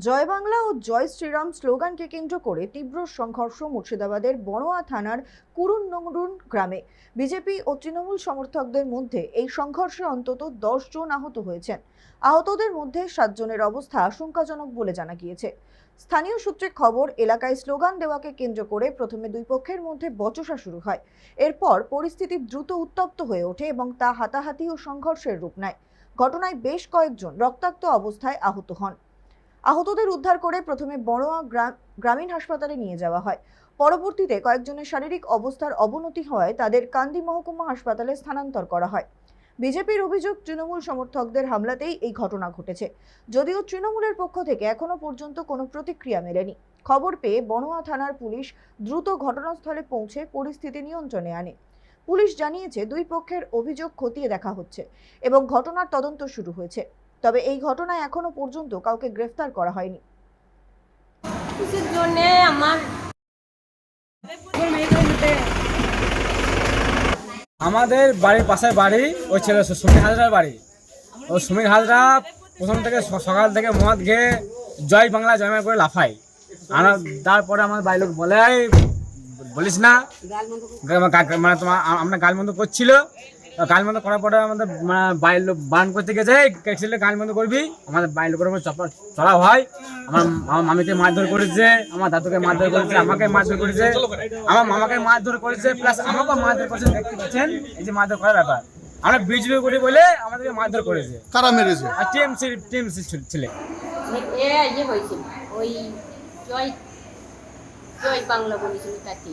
জয় বাংলা ও জয় শ্রীরাম স্লোগানকে কেন্দ্র করে তীব্র সংঘর্ষ মুর্শিদাবাদের বড়োয়া থানার কুরুননগরুন গ্রামে। বিজেপি ও তৃণমূল সমর্থকদের মধ্যে এই সংঘর্ষে অন্তত 10 জন আহত হয়েছেন। আহতদের মধ্যে 7 জনের অবস্থা আশঙ্কাজনক বলে জানা গিয়েছে। স্থানীয় সূত্রে খবর, এলাকায় স্লোগান দেওয়াকে কেন্দ্র করে প্রথমে দুই পক্ষের মধ্যে বচসা শুরু হয়। এরপর পরিস্থিতি দ্রুত উত্তপ্ত হয়ে ওঠে এবং তা হাতাহাতি ও সংঘর্ষের রূপ নেয়। ঘটনায় বেশ কয়েকজন রক্তাক্ত অবস্থায় আহত হন। আহতদের উদ্ধার করে প্রথমে বড়োয়া গ্রামীণ হাসপাতালে নিয়ে যাওয়া হয়। পরবর্তীতে কয়েকজনের শারীরিক অবস্থার অবনতি হওয়ায় তাদের কান্দি মহকুমা হাসপাতালে স্থানান্তর করা হয়। বিজেপির অভিযোগ, তৃণমূল সমর্থকদের হামলাতেই এই ঘটনা ঘটেছে। যদিও তৃণমূলের পক্ষ থেকে এখনো পর্যন্ত কোনো প্রতিক্রিয়া মেলেনি। খবর পেয়ে বড়োয়া থানার পুলিশ দ্রুত ঘটনাস্থলে পৌঁছে পরিস্থিতি নিয়ন্ত্রণে আনে। পুলিশ জানিয়েছে, দুই পক্ষের অভিযোগ খতিয়ে দেখা হচ্ছে এবং ঘটনার তদন্ত শুরু হয়েছে। তবে এই ঘটনায় এখনো পর্যন্ত কাউকে গ্রেফতার করা হয়নি। আমাদের বাড়ির পাশের বাড়ি ওই ছেলে সুমির হাজরার বাড়ি। ওই সুমির হাজরা প্রথম থেকে সকাল থেকে মদ খেয়ে জয় বাংলা জয় বাংলা করে লাফাই। আমরা তারপরে আমার বাড়ির লোক বলে বলিস না, মানে তোমার আমরা গালমন্দ করছিল। গালমন্দ করার পরে আমাদের বাড়ির লোক বারণ করতে গেছে, ছেলে গালমন্দ করবি। আমাদের বাড়ির লোকের উপর চড়া হয়। আমার মামিকে মারধর করেছে, আমার দাদুকে মারধর করেছে, আমাকে মারধর করেছে, আমার মামাকে মারধর করেছে, প্লাস আমাকেও মারধর করেছে। দেখতে পাচ্ছেন এই যে মারধর করার ব্যাপার। আমরা বিজেপি করি বলে আমাদেরকে মারধর করেছে। কারা মেরেছে? আর টিএমসি ছেলে ওই জয় জয় বাংলা বলেছিল তাকে,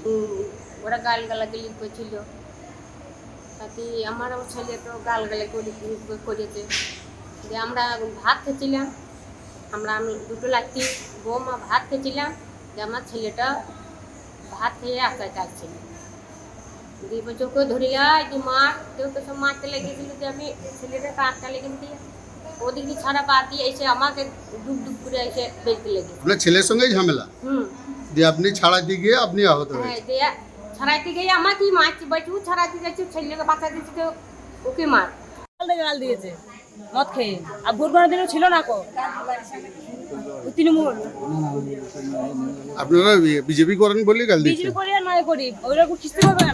ওরা গালাগালি করছিল তাতে আমার ছেলে তো গালগালি করেছে। যে আমরা ভাত খেয়েছিলাম, আমি দুটো লাঠি বৌমা ভাত খেয়েছিলাম, যে আমার ছেলেটা ভাত খেয়ে আঁকায় কাটছিল। 2 বছরকে ধরিয়া যে মার কেউ তো সব মারতে লেগেছিল, যে আমি ছেলেটাকে আঁকা লেগে দিয়ে ওদিকে ছাড়া বাদ দিয়ে এসে আমাকে ডুব ডুব করে এসে বেঁচতে লেগেছে। আপনার ছেলের সঙ্গেই ঝামেলা? দিয়ে আপনি ছাড়াইতে গিয়ে আপনি আহত হ্যাঁ, হয়েছে? দিয়ে ছাড়াইতে গিয়ে আমাকেই মারছে, বাচ্চু ছাড়াইতে যাচ্ছে, ছেলেকে বাঁচা দিচ্ছে তো ওকে মার গাল দিয়েছে মদ খেয়ে। আর ভোট গণার দিনও ছিল না কো তৃণমূল। আপনারা বিজেপি করেন বলে গাল দিচ্ছেন? বিজেপি করি আর নয় করি, ওইরকম কিস্তি হবে না।